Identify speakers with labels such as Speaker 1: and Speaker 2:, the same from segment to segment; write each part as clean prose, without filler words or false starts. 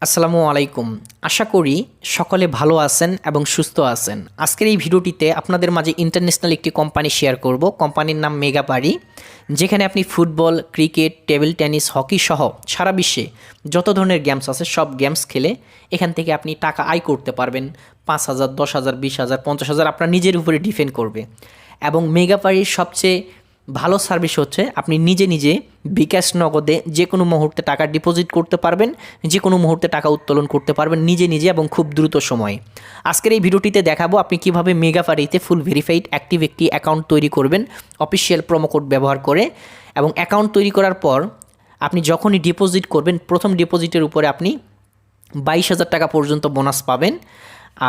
Speaker 1: আসসালামু আলাইকুম। আশা করি সকলে ভালো আছেন এবং সুস্থ আছেন। আজকের এই ভিডিওটিতে আপনাদের মাঝে ইন্টারন্যাশনাল একটি কোম্পানি শেয়ার করব। কোম্পানির নাম মেগাপারি, যেখানে আপনি football, cricket, table tennis, hockey সহ সারা বিশ্বে যত ধরনের গেমস আছে সব গেমস খেলে এখান থেকে আপনি টাকা আয় করতে পারবেন। ৫,০০০, ১০,০০০, ২০,০০০, ৫০,০০০ আপনার নিজের উপরে ডিপেন্ড করবে। এবং মেগাপারির সবচেয়ে ভালো সার্ভিস হচ্ছে আপনি নিজে নিজে বিকাশ নগদে যে কোনো মুহূর্তে টাকা ডিপোজিট করতে পারবেন, যে কোনো মুহূর্তে টাকা উত্তোলন করতে পারবেন নিজে নিজে এবং খুব দ্রুত সময়ে। আজকের এই ভিডিওটিতে দেখাবো আপনি কিভাবে মেগাপারিতে ফুল ভেরিফাইড অ্যাক্টিভ একটি অ্যাকাউন্ট তৈরি করবেন অফিসিয়াল প্রোমো কোড ব্যবহার করে। এবং অ্যাকাউন্ট তৈরি করার পর আপনি যখনই ডিপোজিট করবেন, প্রথম ডিপোজিটের উপরে আপনি 22,000 টাকা পর্যন্ত বোনাস পাবেন।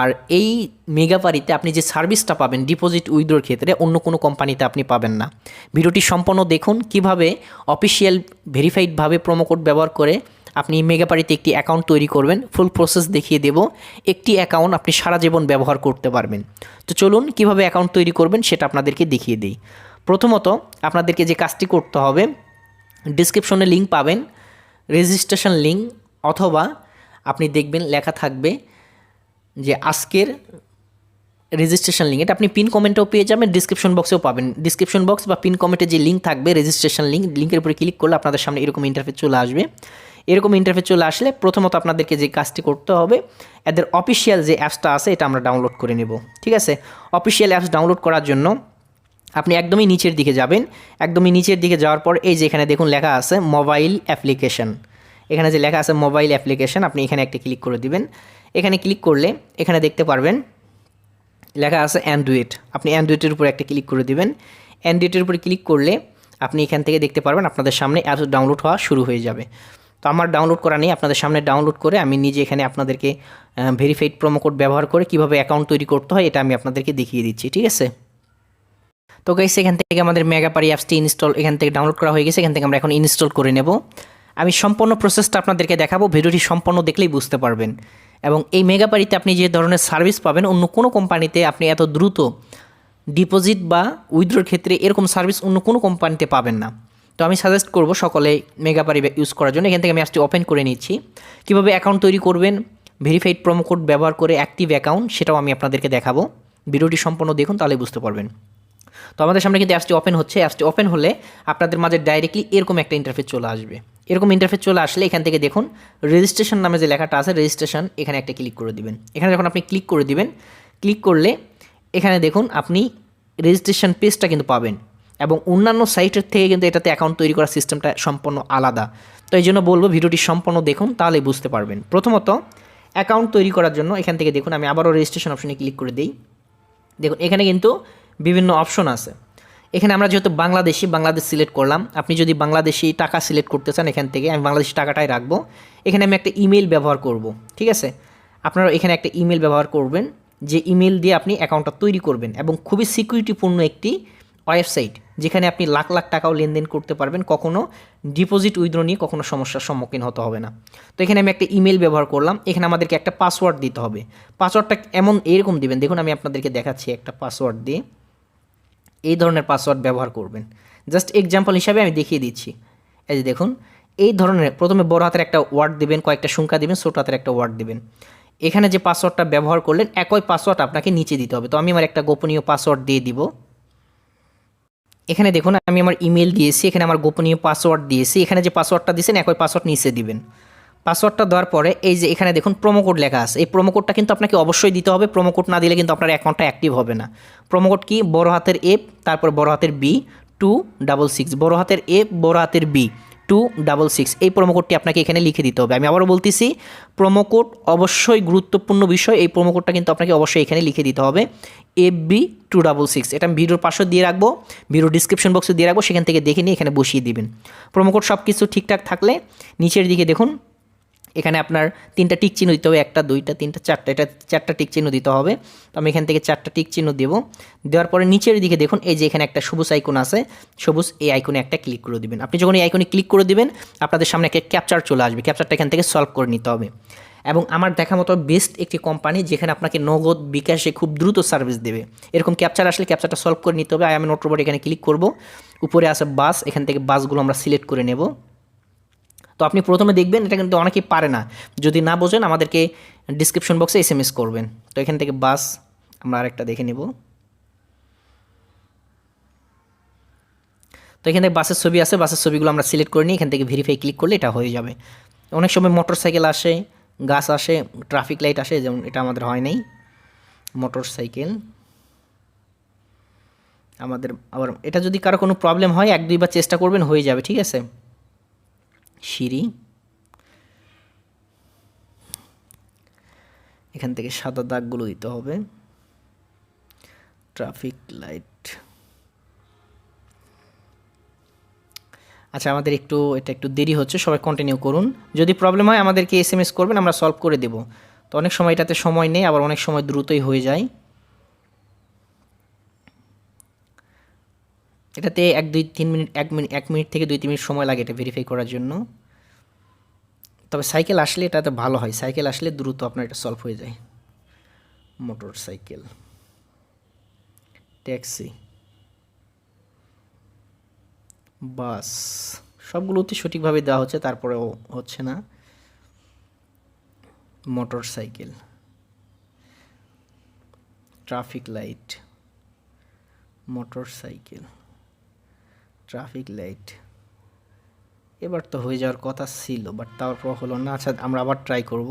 Speaker 1: আর এই মেগাপারিতে আপনি যে সার্ভিসটা পাবেন ডিপোজিট উইথড্রোর ক্ষেত্রে অন্য কোনো কোম্পানিতে আপনি পাবেন না। ভিডিওটি সম্পূর্ণ দেখুন কিভাবে অফিসিয়াল ভেরিফাইডভাবে প্রোমো কোড ব্যবহার করে আপনি মেগাপারিতে একটি অ্যাকাউন্ট তৈরি করবেন। ফুল প্রসেস দেখিয়ে দেব। একটি অ্যাকাউন্ট আপনি সারা জীবন ব্যবহার করতে পারবেন। তো চলুন কিভাবে অ্যাকাউন্ট তৈরি করবেন সেটা আপনাদেরকে দেখিয়ে দিই। প্রথমত আপনাদেরকে যে কাজটি করতে হবে, ডিসক্রিপশনে লিঙ্ক পাবেন, রেজিস্ট্রেশন লিঙ্ক, অথবা আপনি দেখবেন লেখা থাকবে যে আজকের রেজিস্ট্রেশন লিঙ্ক, এটা আপনি পিন কমেন্টেও পেয়ে যাবেন, ডিসক্রিপশন বক্সেও পাবেন। ডিসক্রিপশন বক্স বা পিন কমেন্টে যে লিঙ্ক থাকবে রেজিস্ট্রেশন লিঙ্ক, লিঙ্কের উপরে ক্লিক করলে আপনাদের সামনে এরকম ইন্টারফেস চলে আসবে। এরকম ইন্টারফেস চলে আসলে প্রথমত আপনাদেরকে যে কাজটি করতে হবে, এদের অফিসিয়াল যে অ্যাপসটা আছে এটা আমরা ডাউনলোড করে নেব। ঠিক আছে, অফিসিয়াল অ্যাপস ডাউনলোড করার জন্য আপনি একদমই নিচের দিকে যাবেন। একদমই নিচের দিকে যাওয়ার পর এই যে এখানে দেখুন লেখা আছে মোবাইল অ্যাপ্লিকেশন। এখানে যে লেখা আছে মোবাইল অ্যাপ্লিকেশন, আপনি এখানে একটা ক্লিক করে দিবেন। এখানে ক্লিক করলে এখানে দেখতে পারবেন লেখা আছে অ্যান্ড্রয়েড। আপনি অ্যান্ড্রয়েডের উপরে একটা ক্লিক করে দিবেন। অ্যান্ড্রয়েডের উপরে ক্লিক করলে আপনি এখান থেকে দেখতে পারবেন আপনাদের সামনে অ্যাপস ডাউনলোড হওয়া শুরু হয়ে যাবে। তো আমার ডাউনলোড করা নেই, আপনাদের সামনে ডাউনলোড করে আমি নিজে এখানে আপনাদেরকে ভেরিফাইড প্রোমো কোড ব্যবহার করে কীভাবে অ্যাকাউন্ট তৈরি করতে হয় এটা আমি আপনাদেরকে দেখিয়ে দিচ্ছি। ঠিক আছে, তো গাইস এখান থেকে আমাদের মেগাপারি অ্যাপসটি ইনস্টল এখান থেকে ডাউনলোড করা হয়ে গেছে। এখান থেকে আমরা এখন ইনস্টল করে নেব। আমি সম্পূর্ণ প্রসেসটা আপনাদেরকে দেখাবো, ভিডিওটি সম্পূর্ণ দেখলেই বুঝতে পারবেন। এবং এই মেগাপারিতে আপনি যে ধরনের সার্ভিস পাবেন অন্য কোনো কোম্পানিতে আপনি এত দ্রুত ডিপোজিট বা উইথড্রোর ক্ষেত্রে এরকম সার্ভিস অন্য কোনো কোম্পানিতে পাবেন না। তো আমি সাজেস্ট করব সকলে মেগাপারি ইউজ করার জন্য। এখান থেকে আমি অ্যাপসটি ওপেন করে নিচ্ছি। কীভাবে অ্যাকাউন্ট তৈরি করবেন ভেরিফাইড প্রোমো কোড ব্যবহার করে অ্যাক্টিভ অ্যাকাউন্ট, সেটাও আমি আপনাদেরকে দেখাবো। ভিডিওটি সম্পূর্ণ দেখুন, তাহলে বুঝতে পারবেন। তো আমাদের সামনে কিন্তু অ্যাপসটি ওপেন হচ্ছে। অ্যাপসটি ওপেন হলে আপনাদের মাঝে ডাইরেক্টলি এরকম একটা ইন্টারফেস চলে আসবে। এরকম ইন্টারফেস চলে আসলে এখান থেকে দেখুন রেজিস্ট্রেশন নামে যে লেখাটা আছে রেজিস্ট্রেশন, এখানে একটা ক্লিক করে দিবেন। এখানে যখন আপনি ক্লিক করে দিবেন, ক্লিক করলে এখানে দেখুন আপনি রেজিস্ট্রেশন পেজটা কিন্তু পাবেন। এবং অন্যান্য সাইটের থেকে কিন্তু এটাতে অ্যাকাউন্ট তৈরি করার সিস্টেমটা সম্পূর্ণ আলাদা। তো এই জন্য বলবো ভিডিওটি সম্পূর্ণ দেখুন, তাহলে বুঝতে পারবেন। প্রথমত অ্যাকাউন্ট তৈরি করার জন্য এখান থেকে দেখুন আমি আবারও রেজিস্ট্রেশন অপশনে ক্লিক করে দিই। দেখুন এখানে কিন্তু বিভিন্ন অপশন আছে। এখানে আমরা যেহেতু বাংলাদেশ সিলেক্ট করলাম। আপনি যদি বাংলাদেশি টাকা সিলেক্ট করতে চান এখান থেকে আমি বাংলাদেশি টাকাটাই রাখবো। এখানে আমি একটা ইমেল ব্যবহার করব। ঠিক আছে, আপনারা এখানে একটা ইমেল ব্যবহার করবেন, যে ইমেল দিয়ে আপনি অ্যাকাউন্টটা তৈরি করবেন। এবং খুবই সিকিউরিটিপূর্ণ একটি ওয়েবসাইট, যেখানে আপনি লাখ লাখ টাকাও লেনদেন করতে পারবেন, কখনো ডিপোজিট উইথড্র নিয়ে কখনো সমস্যার সম্মুখীন হতে হবে না। তো এখানে আমি একটা ইমেল ব্যবহার করলাম। এখানে আমাদেরকে একটা পাসওয়ার্ড দিতে হবে। পাসওয়ার্ডটা এরকম দিবেন, দেখুন আমি আপনাদেরকে দেখাচ্ছি। একটা পাসওয়ার্ড দিয়ে এই ধরনের পাসওয়ার্ড ব্যবহার করবেন। জাস্ট এক্সাম্পল হিসাবে আমি দেখিয়ে দিচ্ছি। এই যে দেখুন এই ধরনের প্রথমে বড় হাতের একটা ওয়ার্ড দিবেন, কয়েকটা সংখ্যা দিবেন, ছোট হাতের একটা ওয়ার্ড দিবেন। এখানে যে পাসওয়ার্ডটা ব্যবহার করলেন একই পাসওয়ার্ড আপনাকে নিচে দিতে হবে। তো আমি আমার একটা গোপনীয় পাসওয়ার্ড দিয়ে দিব। এখানে দেখুন আমি আমার ইমেল দিয়েছি, এখানে আমার গোপনীয় পাসওয়ার্ড দিয়েছি। এখানে যে পাসওয়ার্ডটা দিয়েছেন একই পাসওয়ার্ড নিচে দিবেন। পাসওয়ার্ডটা দেওয়ার পরে এই যে এখানে দেখুন প্রোমো কোড লেখা আছে। এই প্রোমো কোডটা কিন্তু আপনাকে অবশ্যই দিতে হবে। প্রোমো কোড না দিলে কিন্তু আপনার অ্যাকাউন্টটা অ্যাক্টিভ হবে না। প্রোমো কোড কি? বড় হাতের এফ, তারপর বড় হাতের বি 266, বড় হাতের এফ, বড় হাতের বি 266। এই প্রোমো কোডটি আপনাকে এখানে লিখে দিতে হবে। আমি আবারও বলতেছি, প্রোমো কোড অবশ্যই গুরুত্বপূর্ণ বিষয়। এই প্রোমো কোডটা কিন্তু আপনাকে অবশ্যই এখানে লিখে দিতে হবে, FB 266। এটা আমি ভিডিওর পাশে দিয়ে রাখবো, ভিডিও ডিসক্রিপশন বক্সে দিয়ে রাখবো, সেখান থেকে দেখে নিয়ে এখানে বসিয়ে দিবেন। প্রোমো কোড সব কিছু ঠিকঠাক থাকলে নিচের দিকে দেখুন এখানে আপনার 3টা টিক চিহ্ন দিতে হবে, 1টা 2টা 3টা 4টা, এটা 4টা টিক চিহ্ন দিতে হবে। তো আমি এখান থেকে 4টা টিক চিহ্ন দেবো। দেওয়ার পরে নিচের দিকে দেখুন এই যে এখানে একটা সবুজ আইকন আছে, সবুজ এই আইকনে একটা ক্লিক করে দিবেন। আপনি যখন এই আইকনে ক্লিক করে দিবেন আপনাদের সামনে একটা ক্যাপচার চলে আসবে। ক্যাপচারটা এখান থেকে সলভ করে নিতে হবে। এবং আমার দেখা মতো বেস্ট একটি কোম্পানি, যেখানে আপনাকে নগদ বিকাশে খুব দ্রুত সার্ভিস দেবে। এরকম ক্যাপচার আসলে ক্যাপচারটা সলভ করে নিতে হবে। আমি নোট রোবট এখানে ক্লিক করব। উপরে আছে বাস, এখান থেকে বাসগুলো আমরা সিলেক্ট করে নেব। তো আপনি প্রথমে দেখবেন, এটা কিন্তু অনেকেই পারে না। যদি না বোঝেন আমাদেরকে ডিসক্রিপশন বক্সে SMS করবেন। তো এখান থেকে বাস আমরা আরেকটা দেখে নেব। তো এখান থেকে বাসের ছবি আছে, বাসের ছবিগুলো আমরা সিলেক্ট করে নিই, এখান থেকে ভেরিফাই ক্লিক করলে এটা হয়ে যাবে। অনেক সময় মোটর সাইকেল আসে, গাছ আসে, ট্রাফিক লাইট আসে, যেমন এটা আমাদের হয় নাই। মোটর সাইকেল আমাদের আবার, এটা যদি কারো কোনো প্রবলেম হয় 1-2 বার চেষ্টা করবেন, হয়ে যাবে, ঠিক আছে। সিঁড়ি, এখান থেকে সাদা দাগগুলো দিতে হবে। ট্রাফিক লাইট, আচ্ছা আমাদের এটা একটু দেরি হচ্ছে, সবাই কন্টিনিউ করুন। যদি প্রবলেম হয় আমাদেরকে SMS করবেন, আমরা সলভ করে দেব। তো অনেক সময় এটাতে সময় নেই, আবার অনেক সময় দ্রুতই হয়ে যায়। এটাতে 1-2-3 মিনিট, 1 মিনিট থেকে 2-3 মিনিট সময় লাগে এটা ভেরিফাই করার জন্য। তবে সাইকেল আসলে এটাতে ভালো হয়, সাইকেল আসলে দ্রুত আপনার এটা সলভ হয়ে যায়। মোটর সাইকেল, ট্যাক্সি, বাস, সবগুলোতে সঠিকভাবে দেওয়া হচ্ছে, তারপরেও হচ্ছে না। Motor cycle, traffic light, motor cycle, traffic light, এবার তো হয়ে যাওয়ার কথা ছিল, বাট তারপর হলো না। আচ্ছা আমরা আবার ট্রাই করব।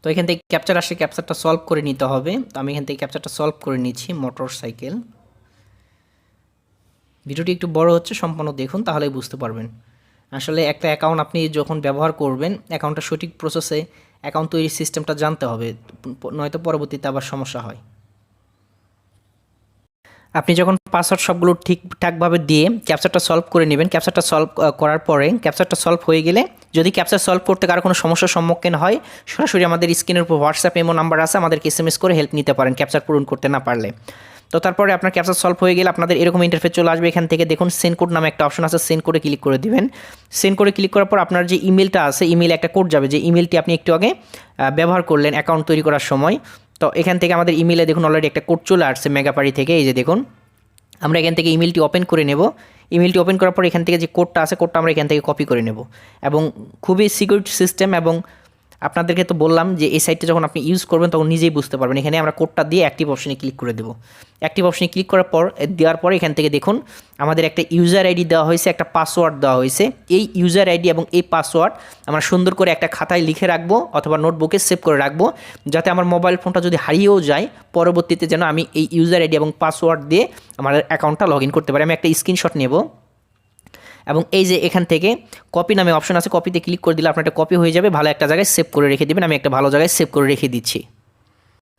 Speaker 1: তো এখান থেকে ক্যাপচার আসে, ক্যাপচারটা সলভ করে নিতে হবে। তো আমি এখান থেকে ক্যাপচারটা সলভ করে নিচ্ছি। মোটর সাইকেল, ভিডিওটি একটু বড় হচ্ছে, সম্পূর্ণ দেখুন তাহলেই বুঝতে পারবেন। আসলে একটা অ্যাকাউন্ট আপনি যখন ব্যবহার করবেন, অ্যাকাউন্টটা সঠিক প্রসেসে অ্যাকাউন্ট তৈরির সিস্টেমটা জানতে হবে, নয়তো পরবর্তীতে আবার সমস্যা হয়। আপনি যখন পাসওয়ার্ড সবগুলো ঠিকঠাকভাবে দিয়ে ক্যাপচারটা সলভ করে নেবেন, ক্যাপচারটা সলভ করার পরে ক্যাপচারটা সলভ হয়ে গেলে, যদি ক্যাপচার সলভ করতে কারো কোনো সমস্যার সম্মুখীন হয়, সরাসরি আমাদের স্ক্রিনের উপর হোয়াটসঅ্যাপ ইমো নাম্বার আছে, আমাদেরকে SMS করে হেল্প নিতে পারেন ক্যাপচার পূরণ করতে না পারলে। তো তারপরে আপনার ক্যাপচার সলভ হয়ে গেলে আপনাদের এরকম ইন্টারফেস চলে আসবে। এখান থেকে দেখুন সেন্ড কোড নামে একটা অপশন আছে, সেন্ড করে ক্লিক করে দিবেন। সেন্ড করে ক্লিক করার পর আপনার যে ইমেলটা আছে, ইমেলে একটা কোড যাবে, যে ইমেলটি আপনি একটু আগে ব্যবহার করলেন অ্যাকাউন্ট তৈরি করার সময়। তো এখান থেকে আমাদের ইমেলে দেখুন অলরেডি একটা কোড চলে আসছে মেগাপারি থেকে, এই যে দেখুন। আমরা এখান থেকে ইমেলটি ওপেন করে নেব। ইমেলটি ওপেন করার পর এখান থেকে যে কোডটা আছে, কোডটা আমরা এখান থেকে কপি করে নেব। এবং খুবই সিকিউরিটি সিস্টেম, এবং আপনাদেরকে তো বললাম যে এই সাইটটা যখন আপনি ইউজ করবেন তখন নিজেই বুঝতে পারবেন। এখানে আমরা কোডটা দিয়ে অ্যাক্টিভ অপশনে ক্লিক করে দেবো। অ্যাক্টিভ অপশনে ক্লিক করার পর, দেওয়ার পরে এখান থেকে দেখুন আমাদের একটা ইউজার আইডি দেওয়া হয়েছে, একটা পাসওয়ার্ড দেওয়া হয়েছে। এই ইউজার আইডি এবং এই পাসওয়ার্ড আমরা সুন্দর করে একটা খাতায় লিখে রাখবো অথবা নোটবুকে সেভ করে রাখবো, যাতে আমার মোবাইল ফোনটা যদি হারিয়েও যায়, পরবর্তীতে যেন আমি এই ইউজার আইডি এবং পাসওয়ার্ড দিয়ে আমার অ্যাকাউন্টটা লগ ইন করতে পারি। আমি একটা স্ক্রিনশট নেব, এবং এই যে এখান থেকে কপি নামে অপশন আছে, কপিতে ক্লিক করে দিলে আপনার একটা কপি হয়ে যাবে। ভালো একটা জায়গায় সেভ করে রেখে দেবেন। আমি একটা ভালো জায়গায় সেভ করে রেখে দিচ্ছি।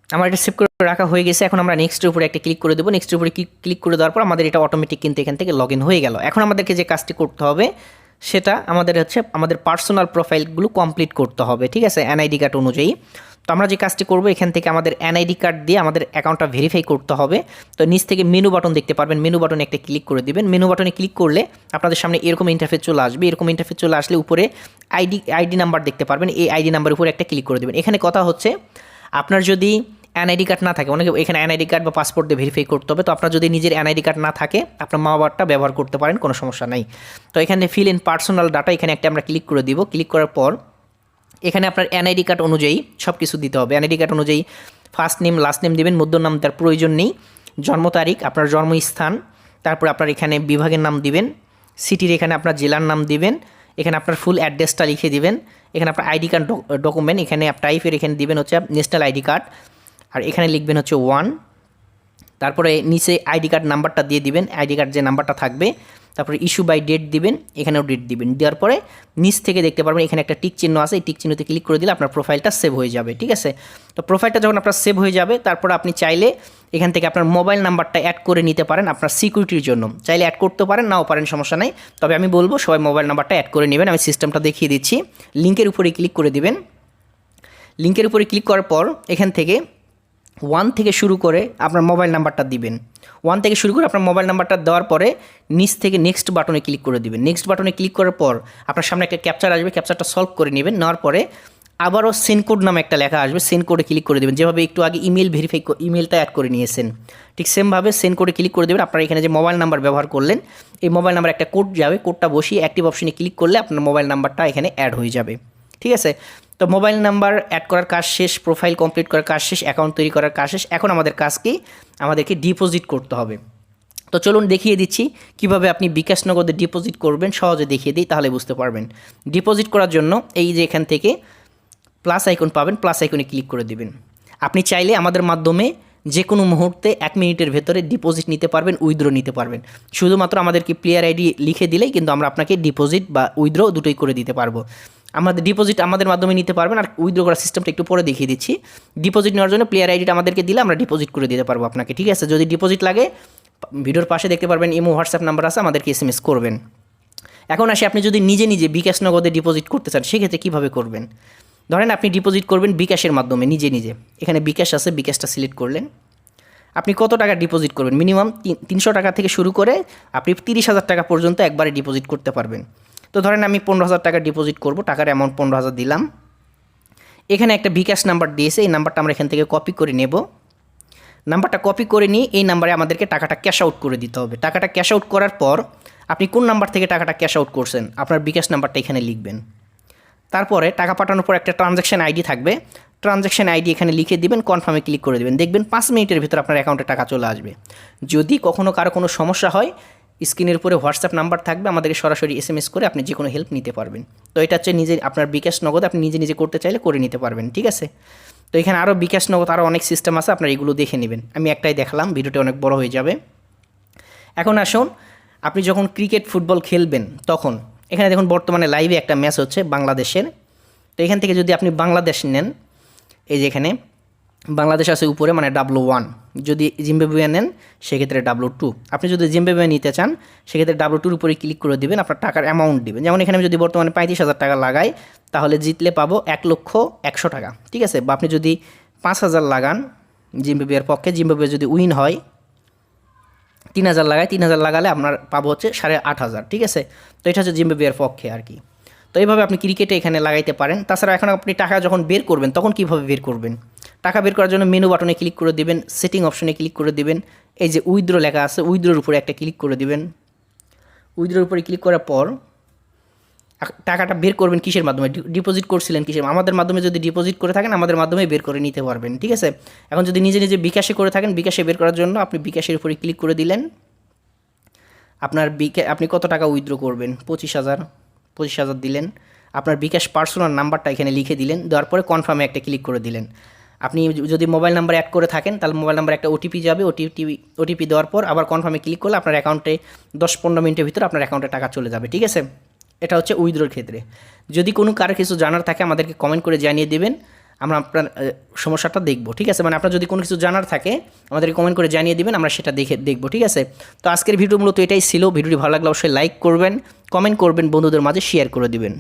Speaker 1: আমার এটা সেভ করে রাখা হয়ে গেছে। এখন আমরা নেক্সটের উপরে একটা ক্লিক করে দেবো। নেক্সটের উপরে ক্লিক করে দেওয়ার পর আমাদের এটা অটোমেটিক কিন্তু এখান থেকে লগ ইন হয়ে গেল। এখন আমাদেরকে যে কাজটি করতে হবে সেটা আমাদের পার্সোনাল প্রোফাইলগুলো কমপ্লিট করতে হবে, ঠিক আছে, NID কার্ড অনুযায়ী। তো আমরা যে কাজটি করব, এখান থেকে আমাদের NID কার্ড দিয়ে আমাদের অ্যাকাউন্টটা ভেরিফাই করতে হবে। তো নিচ থেকে মেনু বাটন দেখতে পারবেন, মেনু বাটনে একটা ক্লিক করে দিবেন। মেনু বাটনে ক্লিক করলে আপনাদের সামনে এরকম ইন্টারফেস চলে আসবে। এরকম ইন্টারফেস চলে আসলে উপরে আইডি নাম্বার দেখতে পারবেন, এই আইডি নাম্বার উপরে একটা ক্লিক করে দেবেন। এখানে কথা হচ্ছে, আপনার যদি NID কার্ড না থাকে, অনেকে এখানে NID কার্ড বা পাসপোর্ট দিয়ে ভেরিফাই করতে হবে। তো আপনার যদি নিজের NID কার্ড না থাকে, আপনার মা বাবারটা ব্যবহার করতে পারেন, কোনো সমস্যা নাই। তো এখানে ফিল ইন পার্সোনাল ডাটা, এখানে একটা আমরা ক্লিক করে দিব। ক্লিক করার পর এখানে আপনার NID কার্ড অনুযায়ী সব কিছু দিতে হবে। NID কার্ড অনুযায়ী ফার্স্ট নেম, লাস্ট নেম দিবেন, মধ্য নাম তার প্রয়োজন নেই, জন্ম তারিখ, আপনার জন্মস্থান, তারপর আপনার এখানে বিভাগের নাম দিবেন, সিটির এখানে আপনার জেলার নাম দিবেন, এখানে আপনার ফুল অ্যাড্রেসটা লিখে দিবেন, এখানে আপনার ID কার্ড ডকুমেন্ট, এখানে টাইপের এখানে দিবেন হচ্ছে ন্যাশনাল ID কার্ড, আর এখানে লিখবেন হচ্ছে 1, তারপরে নিচে ID কার্ড নাম্বারটা দিয়ে দিবেন, ID কার্ড যে নাম্বারটা থাকবে, তারপরে ইস্যু বাই ডেট দিবেন, এখানেও ডেট দিবেন। দেওয়ার পরে নিচ থেকে দেখতে পারবেন এখানে একটা টিক চিহ্ন আছে, এই টিক চিহ্নতে ক্লিক করে দিলে আপনার প্রোফাইলটা সেভ হয়ে যাবে, ঠিক আছে। তো প্রোফাইলটা যখন আপনার সেভ হয়ে যাবে, তারপর আপনি চাইলে এখান থেকে আপনার মোবাইল নাম্বারটা অ্যাড করে নিতে পারেন আপনার সিকিউরিটির জন্য। চাইলে অ্যাড করতে পারেন, নাও পারেন, সমস্যা নাই। তবে আমি বলবো সবাই মোবাইল নাম্বারটা অ্যাড করে নেবেন। আমি সিস্টেমটা দেখিয়ে দিচ্ছি। লিঙ্কের উপরে ক্লিক করে দিবেন। লিঙ্কের উপরে ক্লিক করার পর এখান থেকে 1 থেকে শুরু করে আপনার মোবাইল নাম্বারটা দিবেন। 1 থেকে শুরু করে আপনার মোবাইল নাম্বারটা দেওয়ার পরে নিচ থেকে নেক্সট বাটনে ক্লিক করে দিবেন। নেক্সট বাটনে ক্লিক করার পর আপনার সামনে একটা ক্যাপচার আসবে, ক্যাপচারটা সলভ করে নেবেন। নেওয়ার পরে আবারও সেন্ড কোড নামে একটা লেখা আসবে, সেন্ড কোডে ক্লিক করে দেবেন। যেভাবে একটু আগে ইমেল ভেরিফাই ইমেলটা অ্যাড করে নিয়েছেন, ঠিক সেমভাবে সেন্ড কোডে ক্লিক করে দেবেন। আপনার এখানে যে মোবাইল নাম্বার ব্যবহার করলেন, এই মোবাইল নাম্বার একটা কোড যাবে, কোডটা বসিয়ে অ্যাক্টিভ অপশনে ক্লিক করলে আপনার মোবাইল নাম্বারটা এখানে অ্যাড হয়ে যাবে। ঠিক আছে, তো মোবাইল নাম্বার অ্যাড করার কাজ শেষ, প্রোফাইল কমপ্লিট করার কাজ শেষ, অ্যাকাউন্ট তৈরি করার কাজ শেষ। এখন আমাদের কাজ কি, আমাদেরকে ডিপোজিট করতে হবে। তো চলুন দেখিয়ে দিচ্ছি কিভাবে আপনি বিকাশ নগদে ডিপোজিট করবেন, সহজে দেখিয়ে দিই, তাহলে বুঝতে পারবেন। ডিপোজিট করার জন্য এই যে এখান থেকে প্লাস আইকন পাবেন, প্লাস আইকনে ক্লিক করে দিবেন। আপনি চাইলে আমাদের মাধ্যমে যে কোনো মুহূর্তে 1 মিনিটের ভেতরে ডিপোজিট নিতে পারবেন, উইথড্র নিতে পারবেন। শুধুমাত্র আমাদেরকে প্লেয়ার আইডি লিখে দিলেই কিন্তু আমরা আপনাকে ডিপোজিট বা উইথড্র দুটোই করে দিতে পারবো। আমাদের ডিপোজিট আমাদের মাধ্যমে নিতে পারবেন, আর উইথড্র করার সিস্টেমটা একটু পরে দেখিয়ে দিচ্ছি। ডিপোজিট নেওয়ার জন্য প্লেয়ার আইডিটা আমাদেরকে দিলে আমরা ডিপোজিট করে দিতে পারবো আপনাকে। ঠিক আছে, যদি ডিপোজিট লাগে ভিডিওর পাশে দেখতে পারবেন ইমো হোয়াটসঅ্যাপ নাম্বার আছে, আমাদেরকে SMS করবেন। এখন আসি, আপনি যদি নিজে নিজে বিকাশ নগদে ডিপোজিট করতে চান সেক্ষেত্রে কীভাবে করবেন। ধরেন আপনি ডিপোজিট করবেন বিকাশের মাধ্যমে নিজে নিজে, এখানে বিকাশ আছে, বিকাশটা সিলেক্ট করলেন। আপনি কত টাকা ডিপোজিট করবেন, মিনিমাম 300 টাকা থেকে শুরু করে আপনি 30,000 টাকা পর্যন্ত একবারে ডিপোজিট করতে পারবেন। তো ধরেন আমি 15,000 টাকা ডিপোজিট করব, টাকার অ্যামাউন্ট 15,000 দিলাম। এখানে একটা বিকাশ নাম্বার দিয়েছে, এই নাম্বারটা আমরা এখান থেকে কপি করে নেব। নাম্বারটা কপি করে নিয়ে এই নাম্বারে আমাদেরকে টাকাটা ক্যাশ আউট করে দিতে হবে। টাকাটা ক্যাশ আউট করার পর আপনি কোন নাম্বার থেকে টাকাটা ক্যাশ আউট করছেন আপনার বিকাশ নাম্বারটা এখানে লিখবেন। তারপরে টাকা পাঠানোর পর একটা ট্রানজ্যাকশন আইডি থাকবে, ট্রানজ্যাকশন আইডি এখানে লিখে দিবেন, কনফার্মে ক্লিক করে দেবেন। দেখবেন 5 মিনিটের ভিতর আপনার অ্যাকাউন্টে টাকা চলে আসবে। যদি কখনও কারো কোনো সমস্যা হয়, স্ক্রিনের উপরে হোয়াটসঅ্যাপ নাম্বার থাকবে, আমাদেরকে সরাসরি SMS করে আপনি যে কোনো হেল্প নিতে পারবেন। তো এটা হচ্ছে নিজে আপনার বিকাশ নগদ আপনি নিজে নিজে করতে চাইলে করে নিতে পারবেন। ঠিক আছে, তো এখানে আরও বিকাশ নগদ আরও অনেক সিস্টেম আছে, আপনারা এগুলো দেখে নেবেন। আমি একটাই দেখালাম, ভিডিওটি অনেক বড় হয়ে যাবে। এখন আসুন, আপনি যখন ক্রিকেট ফুটবল খেলবেন তখন এখানে দেখুন বর্তমানে লাইভে একটা ম্যাচ হচ্ছে বাংলাদেশের। তো এখান থেকে যদি আপনি বাংলাদেশ নেন, এই যে এখানে বাংলাদেশ আছে উপরে, মানে W1। যদি জিম্বাবুয়ে নেন সেক্ষেত্রে W2। আপনি যদি জিম্বাবুয়ে নিতে চান সেক্ষেত্রে W2-র উপরে ক্লিক করে দেবেন, আপনার টাকার অ্যামাউন্ট দেবেন। যেমন এখানে আমি যদি বর্তমানে 35,000 টাকা লাগাই তাহলে জিতলে পাবো 1,100,000 টাকা। ঠিক আছে, বা আপনি যদি 5,000 লাগান জিম্বাবুয়ের পক্ষে, জিম্বাবুয়ে যদি উইন হয় 3,000 লাগায়, 3,000 লাগালে আপনার পাবো হচ্ছে 8,500। ঠিক আছে, তো এটা হচ্ছে জিম্বাবুয়ের পক্ষে আর কি। তো এইভাবে আপনি ক্রিকেটে এখানে লাগাইতে পারেন। তাছাড়া এখন আপনি টাকা যখন বের করবেন তখন কীভাবে বের করবেন, টাকা বের করার জন্য মেনু বাটনে ক্লিক করে দিবেন, সেটিং অপশনে ক্লিক করে দিবেন, এই যে উইথড্র লেখা আছে উইথড্রোর উপরে একটা ক্লিক করে দিবেন। উইথড্রোর উপরে ক্লিক করার পর টাকাটা বের করবেন কিসের মাধ্যমে, ডিপোজিট করছিলেন কিসের, আমাদের মাধ্যমে যদি ডিপোজিট করে থাকেন আমাদের মাধ্যমে বের করে নিতে পারবেন। ঠিক আছে, এখন যদি নিজে নিজে বিকাশে করে থাকেন, বিকাশে বের করার জন্য আপনি বিকাশের উপরে ক্লিক করে দিলেন। আপনার আপনি কত টাকা উইথড্র করবেন, 25,000 দিলেন। আপনার বিকাশ পার্সোনাল নাম্বারটা এখানে লিখে দিলেন, দেওয়ার পরে কনফার্মে একটা ক্লিক করে দিলেন। আপনি যদি মোবাইল নাম্বার অ্যাড করে থাকেন তাহলে মোবাইল নাম্বার একটা ওটিপি যাবে, ওটিপি দেওয়ার পর আবার কনফার্মে ক্লিক করলে আপনার অ্যাকাউন্টে 10-15 মিনিটের ভিতরে আপনার অ্যাকাউন্টে টাকা চলে যাবে। ঠিক আছে, এটা হচ্ছে উইথড্রোর ক্ষেত্রে। যদি কোনো কারো কিছু জানার থাকে আমাদেরকে কমেন্ট করে জানিয়ে দেবেন, আমরা আপনার সমস্যাটা দেখব। ঠিক আছে, মানে আপনার যদি কোনো কিছু জানার থাকে আমাদেরকে কমেন্ট করে জানিয়ে দেবেন, আমরা সেটা দেখব। ঠিক আছে, তো আজকের ভিডিও মূলত এটাই ছিল। ভিডিওটি ভালো লাগলে অবশ্যই লাইক করবেন, কমেন্ট করবেন, বন্ধুদের মাঝে শেয়ার করে দিবেন।